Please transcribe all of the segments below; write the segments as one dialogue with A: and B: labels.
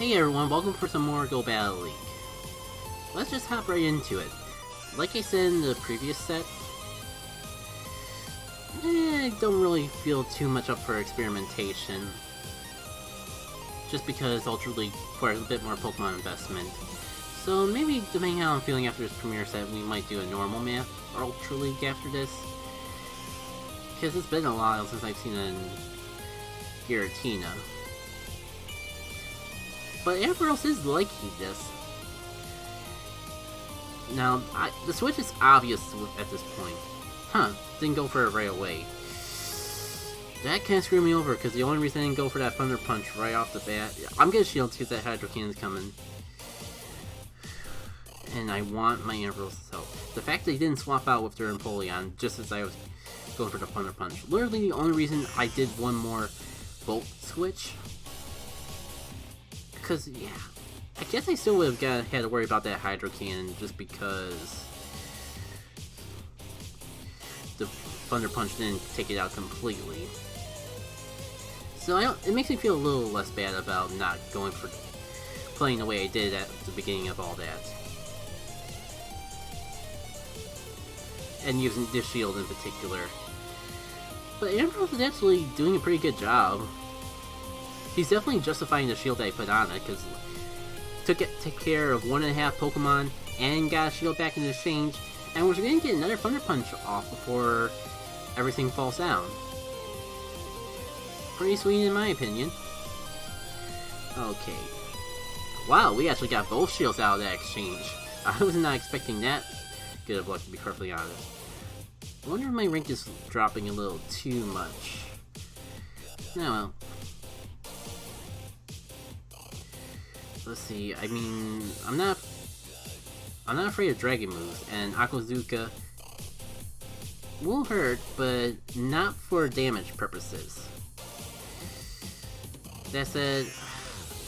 A: Hey everyone, welcome for some more GBL League. Let's just hop right into it. Like I said in the previous set, I don't really feel too much up for experimentation. Just because Ultra League requires a bit more Pokemon investment. So maybe, depending on how I'm feeling after this premiere set, we might do a normal map or Ultra League after this. Because it's been a while since I've seen a Giratina. But everyone else is liking this. Now, the switch is obvious at this point. Didn't go for it right away. That kind of screwed me over, because the only reason I didn't go for that Thunder Punch right off the bat... I'm gonna shield because that Hydro Cannon's coming. And I want my Ambrose help. The fact that he didn't swap out with their Empoleon just as I was going for the Thunder Punch. Literally the only reason I did one more Volt switch. Because, yeah, I guess I still would have had to worry about that Hydro Cannon just because the Thunder Punch didn't take it out completely. So it makes me feel a little less bad about not going for playing the way I did at the beginning of all that. And using this shield in particular. But Ambrose is actually doing a pretty good job. He's definitely justifying the shield that I put on it, because took care of 1.5 Pokemon and got a shield back in exchange, and we're going to get another Thunder Punch off before everything falls down. Pretty sweet in my opinion. Okay. Wow, we actually got both shields out of that exchange. I was not expecting that good of luck, to be perfectly honest. I wonder if my rank is dropping a little too much. Oh well. Let's see, I mean, I'm not afraid of Dragon moves, and Aquazuka will hurt, but not for damage purposes. That said,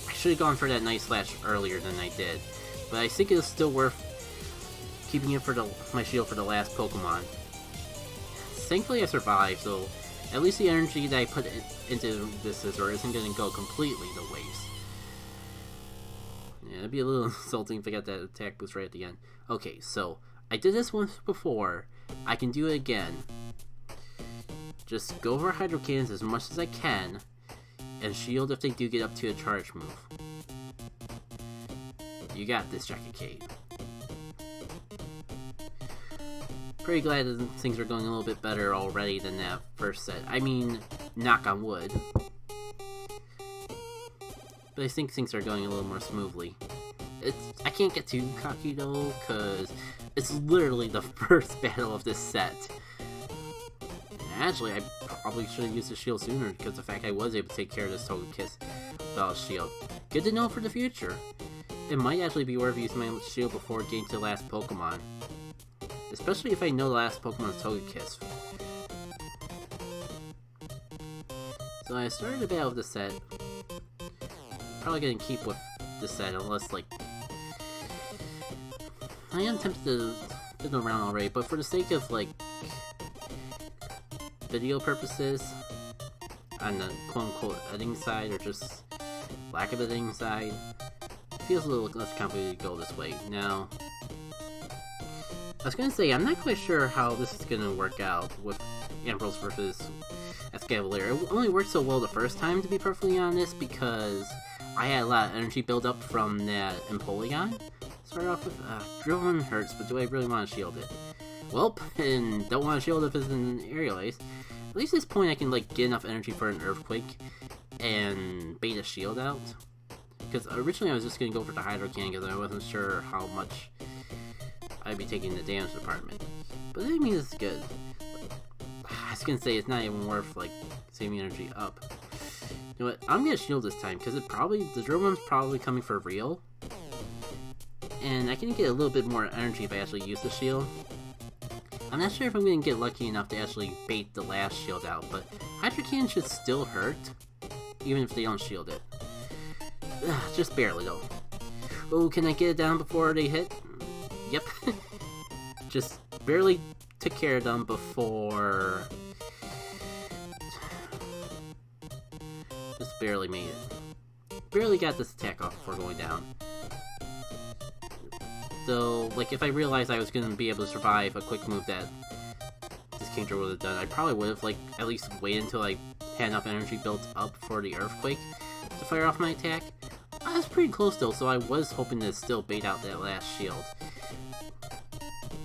A: I should have gone for that Night Slash earlier than I did, but I think it's still worth keeping it for my shield for the last Pokemon. Thankfully I survived, so at least the energy that I put into this Scizor isn't going to go completely to waste. Yeah, it'd be a little insulting if I got that attack boost right at the end. Okay, so I did this once before. I can do it again. Just go over Hydro Cannons as much as I can, and shield if they do get up to a charge move. You got this, Jacket Kate. Pretty glad that things are going a little bit better already than that first set. I mean, knock on wood. But I think things are going a little more smoothly. I can't get too cocky though, because it's literally the first battle of this set. Actually, I probably should have used the shield sooner, because the fact I was able to take care of this Togekiss without a shield. Good to know for the future. It might actually be worth using my shield before getting to the last Pokemon. Especially if I know the last Pokemon's Togekiss. So I started the battle with the set. Probably gonna keep with this set unless, like, I am tempted to fiddle around already, but for the sake of, like, video purposes, on the quote-unquote editing side, or just lack of editing side, it feels a little less complicated to go this way. Now, I was gonna say, I'm not quite sure how this is gonna work out with Ambrose versus Escavalier. It only worked so well the first time, to be perfectly honest, because I had a lot of energy build up from that Empoleon. Start off with, Drill hurts, but do I really want to shield it? Welp, and don't want to shield if it's an Aerial Ace. At least at this point I can, like, get enough energy for an Earthquake and bait a shield out. Because originally I was just going to go for the Hydro Cannon because I wasn't sure how much I'd be taking the damage department. But I mean, it's good. I was going to say it's not even worth, like, saving energy up. You know what, I'm gonna shield this time, because the drill one's probably coming for real. And I can get a little bit more energy if I actually use the shield. I'm not sure if I'm gonna get lucky enough to actually bait the last shield out, but Hydro Cannon should still hurt, even if they don't shield it. Just barely though. Oh, can I get it down before they hit? Yep. Just barely took care of them before... Just barely made it. barely got this attack off before going down. Though, like, if I realized I was going to be able to survive a quick move that this Kingdra would have done, I probably would have, like, at least waited until I had enough energy built up for the Earthquake to fire off my attack. I was pretty close though, so I was hoping to still bait out that last shield.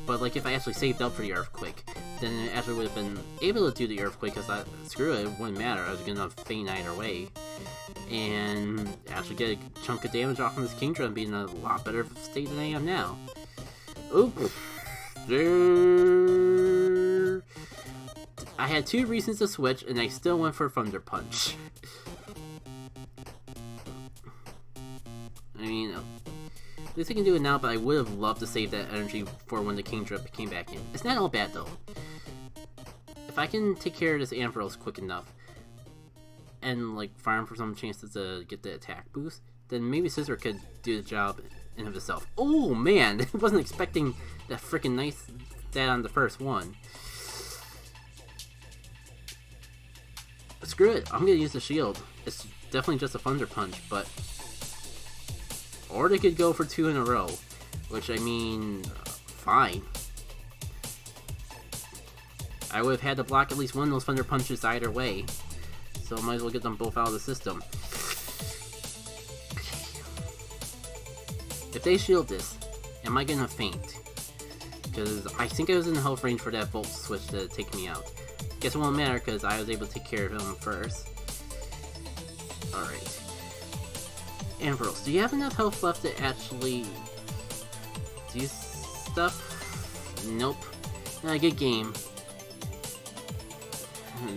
A: But, like, if I actually saved up for the Earthquake, then it actually would have been able to do the Earthquake, because screw it, it wouldn't matter. I was gonna feint either way. And actually get a chunk of damage off of this Kingdra and be in a lot better state than I am now. Oops. I had 2 reasons to switch, and I still went for Thunder Punch. I mean, at least I can do it now, but I would have loved to save that energy for when the Kingdra came back in. It's not all bad though. If I can take care of this Ampharos quick enough, and like farm for some chances to get the attack boost, then maybe Scissor could do the job in of itself. Oh man, I wasn't expecting that freaking nice that on the first one. But screw it, I'm gonna use the shield. It's definitely just a Thunder Punch, but or they could go for 2 in a row, which I mean, fine. I would have had to block at least one of those Thunder Punches either way. So I might as well get them both out of the system. If they shield this, am I gonna faint? Because I think I was in the health range for that Volt switch to take me out. Guess it won't matter because I was able to take care of him first. Alright. Ampharos, do you have enough health left to actually do stuff? Nope. Good game.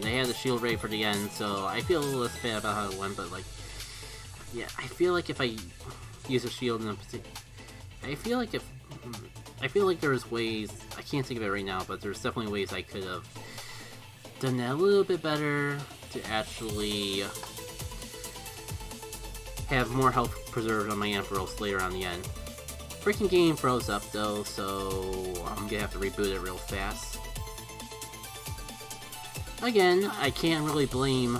A: They had the shield ready for the end, so I feel a little less bad about how it went, but like, yeah, I feel like if I use a shield in a particular, I feel like there's ways, I can't think of it right now, but there's definitely ways I could have done that a little bit better to actually have more health preserved on my Ampharos later on the end. Freaking game froze up though, so I'm gonna have to reboot it real fast. Again, I can't really blame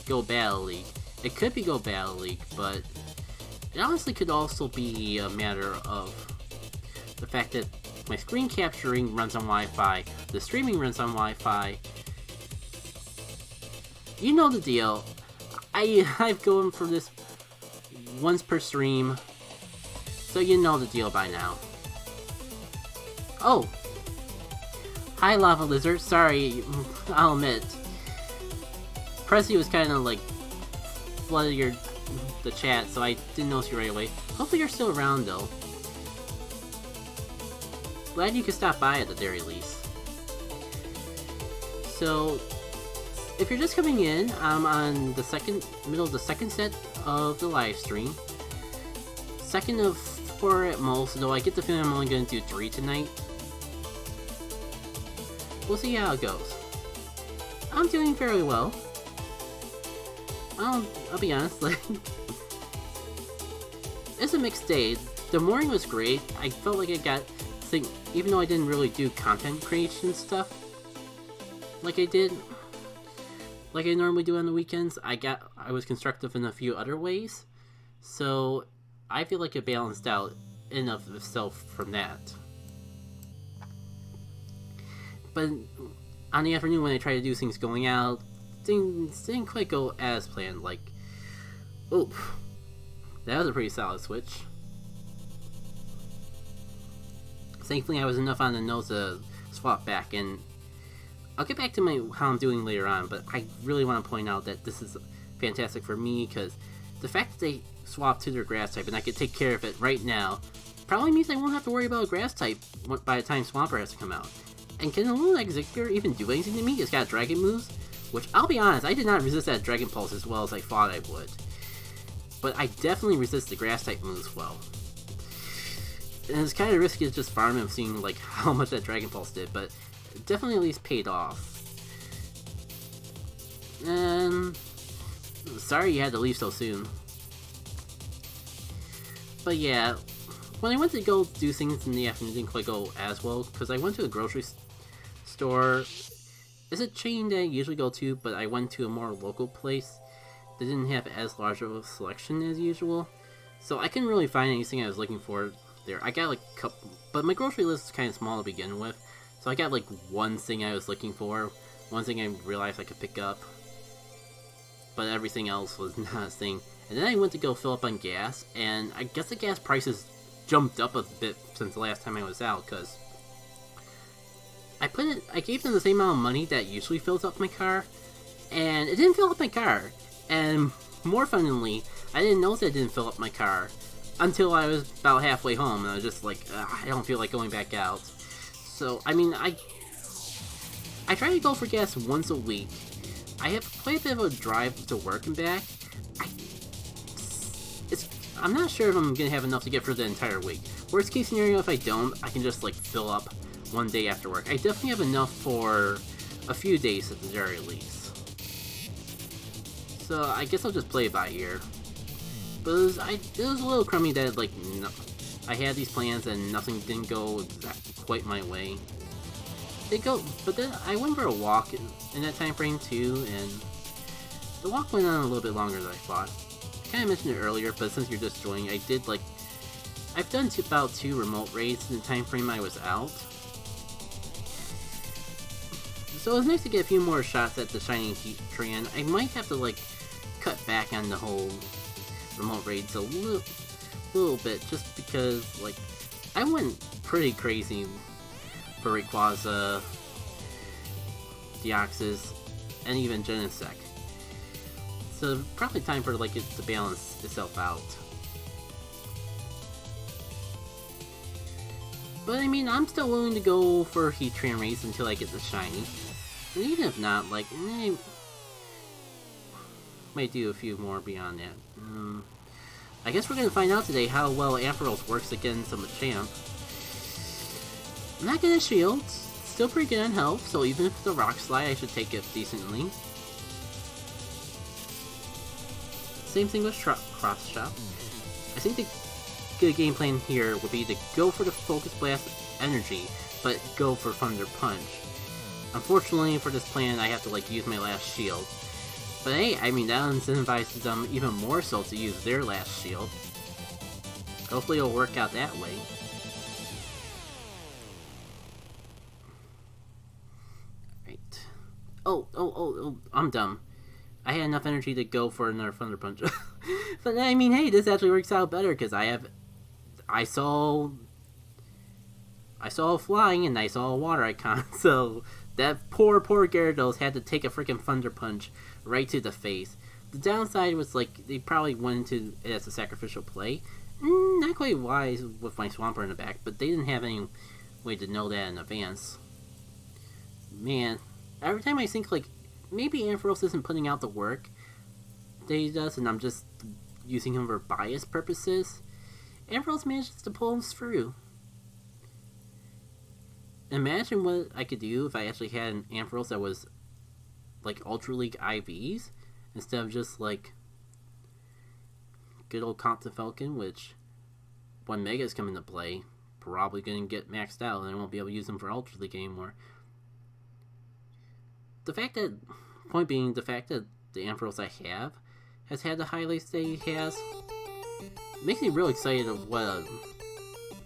A: Go Battle League. It could be Go Battle League, but it honestly could also be a matter of the fact that my screen capturing runs on Wi-Fi, the streaming runs on Wi-Fi. You know the deal. I've gone for this once per stream, so you know the deal by now. Oh! Hi, Lava Lizard. Sorry, I'll admit. Prezi was kind of like flooded the chat, so I didn't notice you right away. Hopefully you're still around though. Glad you could stop by at the very least. So, if you're just coming in, I'm on the middle of the second set of the live stream. Second of 4 at most, though I get the feeling I'm only going to do 3 tonight. We'll see how it goes. I'm doing fairly well. I'll be honest, like, it's a mixed day. The morning was great. I felt like I got, even though I didn't really do content creation stuff like I did, like I normally do on the weekends, I was constructive in a few other ways. So I feel like it balanced out in of itself from that. But on the afternoon when I tried to do things going out, things didn't quite go as planned. Like, oof, that was a pretty solid switch. Thankfully I was enough on the nose to swap back, and I'll get back to how I'm doing later on, but I really want to point out that this is fantastic for me, because the fact that they swapped to their grass type and I could take care of it right now probably means I won't have to worry about a grass type by the time Swampert has to come out. And can a little Executor even do anything to me? It's got dragon moves, which I'll be honest, I did not resist that Dragon Pulse as well as I thought I would. But I definitely resist the grass type moves well. And it's kind of risky to just farm him, seeing like how much that Dragon Pulse did, but it definitely at least paid off. And sorry you had to leave so soon. But yeah, when I went to go do things in the afternoon, it didn't quite go as well, because I went to the grocery store. It's a chain that I usually go to, but I went to a more local place they didn't have as large of a selection as usual. So I couldn't really find anything I was looking for there. I got like a couple, but my grocery list is kind of small to begin with. So I got like one thing I was looking for, one thing I realized I could pick up. But everything else was not a thing. And then I went to go fill up on gas, and I guess the gas prices jumped up a bit since the last time I was out, because I gave them the same amount of money that usually fills up my car, and it didn't fill up my car. And more funnily, I didn't notice it didn't fill up my car until I was about halfway home, and I was just like, I don't feel like going back out. So, I mean, I try to go for gas once a week. I have quite a bit of a drive to work and back. I'm not sure if I'm gonna have enough to get for the entire week. Worst case scenario, if I don't, I can just like fill up one day after work. I definitely have enough for a few days at the very least. So I guess I'll just play it by ear. But it was a little crummy that like I had these plans and nothing didn't go quite my way. But then I went for a walk in that time frame too, and the walk went on a little bit longer than I thought. I kind of mentioned it earlier, but since you're just joining, I've done about 2 remote raids in the time frame I was out. So it was nice to get a few more shots at the Shining Heatran. I might have to like cut back on the whole remote raids a little bit, just because like I went pretty crazy for Rayquaza, Deoxys, and even Genesect. So probably time for like it to balance itself out. But I mean, I'm still willing to go for Heatran raids until I get the shiny. And even if not, like, I might do a few more beyond that. I guess we're gonna find out today how well Ampharos works against a Machamp. I'm not good at shields, still pretty good on health, so even if it's a Rock Slide, I should take it decently. Same thing with Cross Chop. I think the good game plan here would be to go for the Focus Blast energy, but go for Thunder Punch. Unfortunately for this plan, I have to like use my last shield. But hey, I mean that incentivizes them even more so to use their last shield. Hopefully it'll work out that way. Right. Oh, I'm dumb. I had enough energy to go for another Thunder Punch. But I mean, hey, this actually works out better because I saw a flying and I saw a water icon, so that poor Gyarados had to take a freaking Thunder Punch right to the face. The downside was like they probably went into it as a sacrificial play. Not quite wise with my Swampert in the back, but they didn't have any way to know that in advance. Man, every time I think like maybe Ampharos isn't putting out the work that he does, and I'm just using him for bias purposes, Ampharos manages to pull him through. Imagine what I could do if I actually had an Ampharos that was like Ultra League IVs instead of just like good old Compton Falcon, which when Megas come into play, probably going to get maxed out and I won't be able to use them for Ultra League anymore. Point being, the fact that the Ampharos I have has had the highlights that he has makes me real excited of what a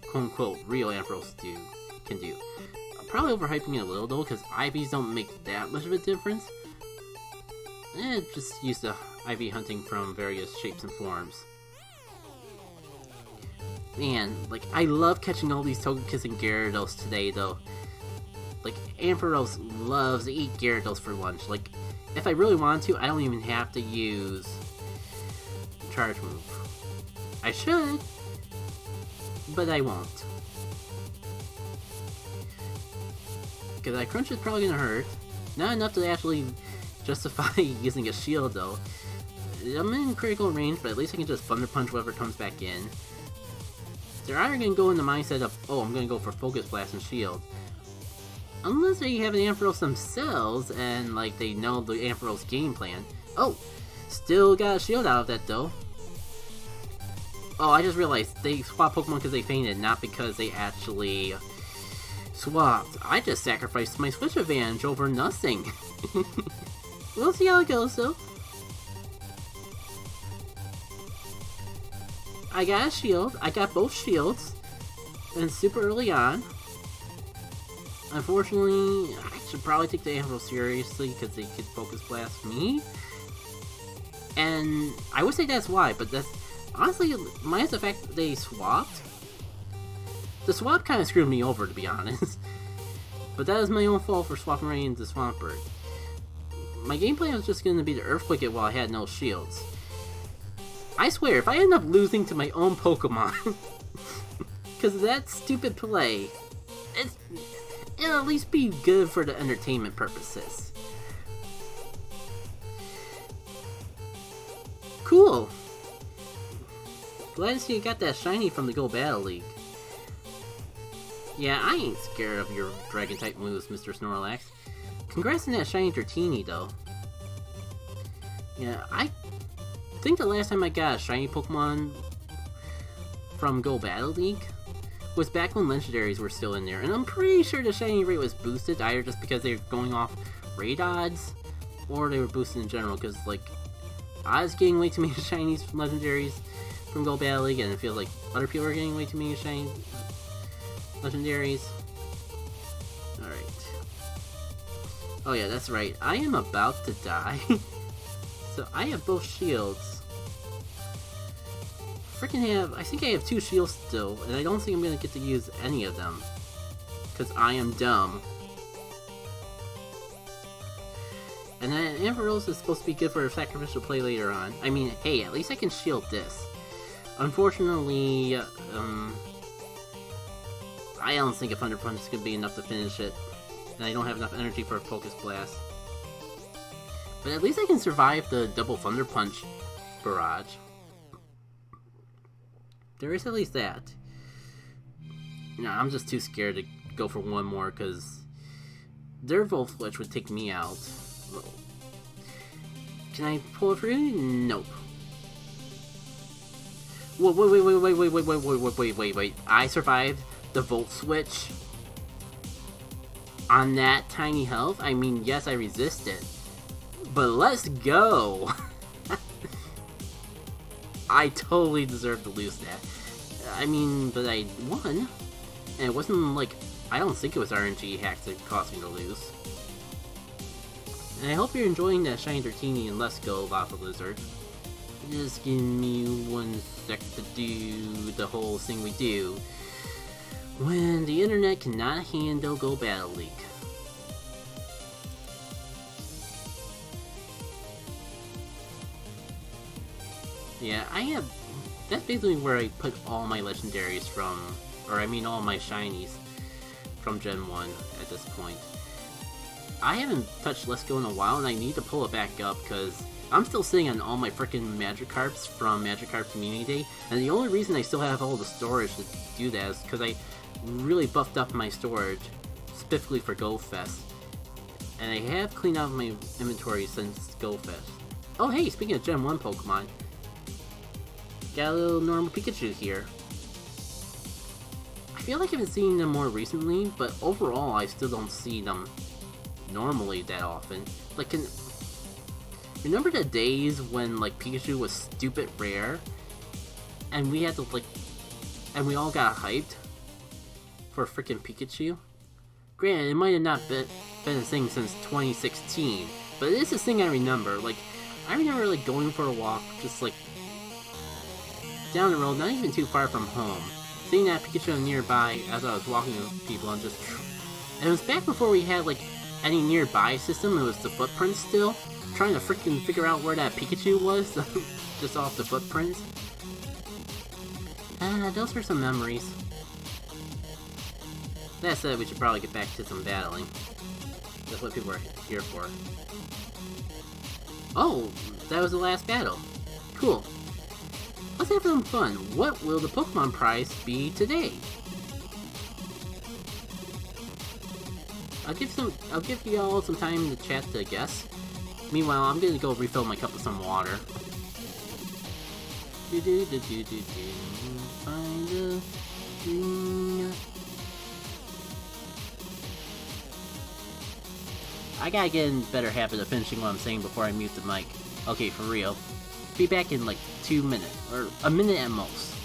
A: quote-unquote real Ampharos can do. I'm probably overhyping it a little though, because IVs don't make that much of a difference. Just used to IV hunting from various shapes and forms. Man, like, I love catching all these Togekiss and Gyarados today though. Like, Ampharos loves to eat Gyarados for lunch. Like, if I really want to, I don't even have to use Charge Move. I should, but I won't. Because that Crunch is probably going to hurt. Not enough to actually justify using a shield though. I'm in critical range, but at least I can just Thunder Punch whatever comes back in. They're either going to go in the mindset of, oh, I'm going to go for Focus Blast and Shield. Unless they have an Ampharos themselves, and like they know the Ampharos game plan. Oh! Still got a shield out of that though. Oh, I just realized they swapped Pokemon because they fainted, not because they actually swapped. I just sacrificed my Switch advantage over nothing. We'll see how it goes though. I got a shield. I got both shields. And super early on. Unfortunately, I should probably take the Anvil seriously because they could focus blast me. And I would say that's why, but that's honestly, minus the fact that they swapped. The swap kind of screwed me over, to be honest. But that is my own fault for swapping right into Swampert. My game plan was just going to be to Earthquake it while I had no shields. I swear, if I end up losing to my own Pokemon, because of that stupid play, it'll at least be good for the entertainment purposes. Cool! Glad to see you got that shiny from the Go Battle League. Yeah, I ain't scared of your Dragon-type moves, Mr. Snorlax. Congrats on that shiny Dratini, though. Yeah, I think the last time I got a shiny Pokemon from Go Battle League was back when Legendaries were still in there, and I'm pretty sure the shiny rate was boosted, either just because they were going off raid odds, or they were boosted in general, because, like, I was getting way too many shinies from Legendaries from Go Battle League, and it feels like other people are getting way too many shiny Legendaries. Alright. Oh yeah, that's right. I am about to die. So I have both shields. I think I have 2 shields still, and I don't think I'm gonna get to use any of them. Because I am dumb. And then Ampharos is supposed to be good for a sacrificial play later on. I mean, hey, at least I can shield this. Unfortunately, I don't think a Thunder Punch is gonna be enough to finish it. And I don't have enough energy for a Focus Blast. But at least I can survive the double Thunder Punch barrage. There is at least that. No, I'm just too scared to go for one more because their Volt Switch would take me out. Can I pull it through? Nope. Wait. I survived the Volt Switch on that tiny health? I mean, yes, I resisted. But let's go! I totally deserve to lose that. I mean, but I won. And it wasn't like, I don't think it was RNG hacks that caused me to lose. And I hope you're enjoying that shiny Dratini and Let's Go, Lava Lizard. Just give me 1 sec to do the whole thing we do when the internet cannot handle Go Battle League. Yeah, that's basically where I put all my legendaries from, or I mean all my shinies from Gen 1 at this point. I haven't touched Let's Go in a while, and I need to pull it back up, because I'm still sitting on all my freaking Magikarps from Magikarp Community Day, and the only reason I still have all the storage to do that is because I really buffed up my storage, specifically for GoFest. And I have cleaned out my inventory since GoFest. Oh hey, speaking of Gen 1 Pokemon, got a little normal Pikachu here. I feel like I've been seeing them more recently, but overall I still don't see them normally that often. Like, remember the days when, like, Pikachu was stupid rare? And we had to, like, and we all got hyped for freaking Pikachu? Granted, it might have not been a thing since 2016, but it is a thing I remember. Like, I remember, like, going for a walk, just, like, down the road, not even too far from home, seeing that Pikachu nearby as I was walking with people, and just... And it was back before we had, like, any nearby system. It was the footprints still. Trying to freaking figure out where that Pikachu was, just off the footprints. Those were some memories. That said, we should probably get back to some battling. That's what people are here for. Oh, that was the last battle. Cool. Let's have some fun. What will the Pokemon prize be today? I'll give you all some time to chat to guess. Meanwhile, I'm gonna go refill my cup with some water. Find a thing. I gotta get in better habit of finishing what I'm saying before I mute the mic. Okay, for real. Be back in like 2 minutes, or a minute at most.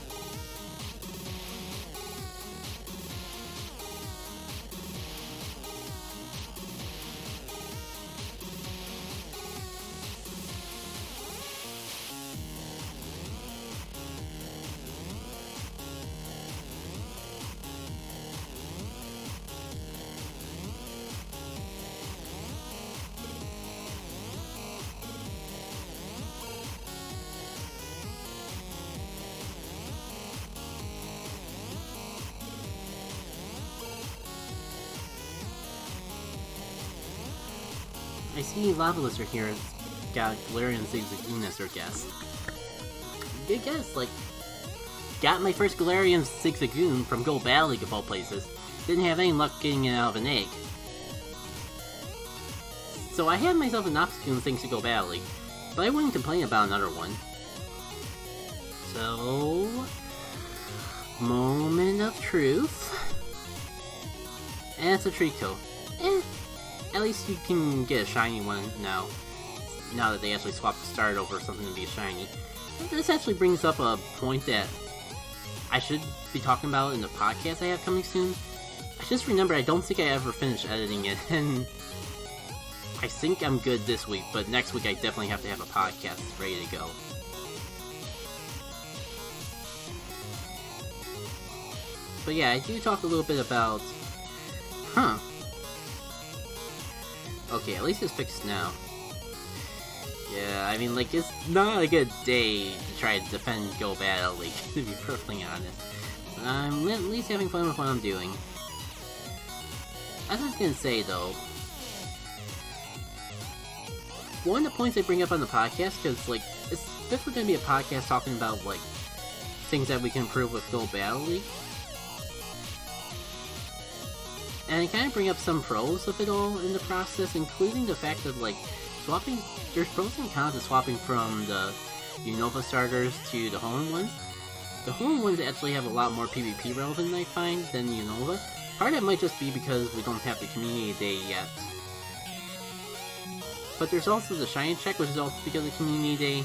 A: I see Lava Lizard here has got Galarian Zigzagoon as their guest. Good guess, like, got my first Galarian Zigzagoon from Go Battle League of all places. Didn't have any luck getting it out of an egg. So I had myself an Obstagoon thanks to Go Battle League, but I wouldn't complain about another one. So... moment of truth. And it's a Trico. At least you can get a shiny one now. Now that they actually swapped the start over something to be a shiny. This actually brings up a point that I should be talking about in the podcast I have coming soon. I just remembered I don't think I ever finished editing it, and I think I'm good this week, but next week I definitely have to have a podcast ready to go. But yeah, I do talk a little bit about... Okay, at least it's fixed now. Yeah, I mean, like, it's not a good day to try to defend Go Battle League, to be perfectly honest. But I'm at least having fun with what I'm doing. As I was gonna say, though, one of the points I bring up on the podcast, because, like, it's definitely gonna be a podcast talking about, like, things that we can improve with Go Battle League. And I kind of bring up some pros of it all in the process, including the fact that, like, swapping, there's pros and cons of swapping from the Unova starters to the home ones. The home ones actually have a lot more PvP relevant, I find, than Unova. Part of it might just be because we don't have the community day yet. But there's also the shiny check, which is also because of community day.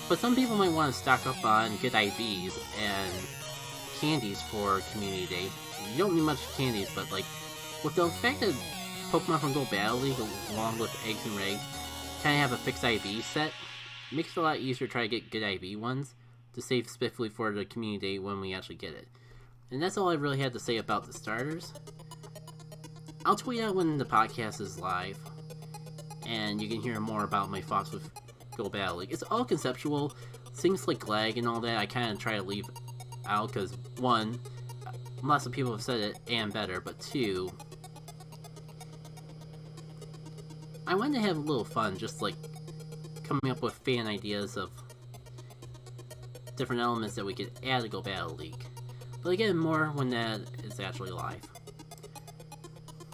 A: But some people might want to stock up on good IVs and candies for community day. You don't need much candies, but like, with the fact that Pokemon from Go Battle League, along with eggs and rags, kind of have a fixed IV set, it makes it a lot easier to try to get good IV ones to save specifically for the community day when we actually get it. And that's all I really had to say about the starters. I'll tweet out when the podcast is live, and you can hear more about my thoughts with Go Battle League. It's all conceptual. Things like lag and all that, I kind of try to leave out, because one, lots of people have said it and better, but two, I wanted to have a little fun, just like coming up with fan ideas of different elements that we could add to Go Battle League. But again, more when that is actually live.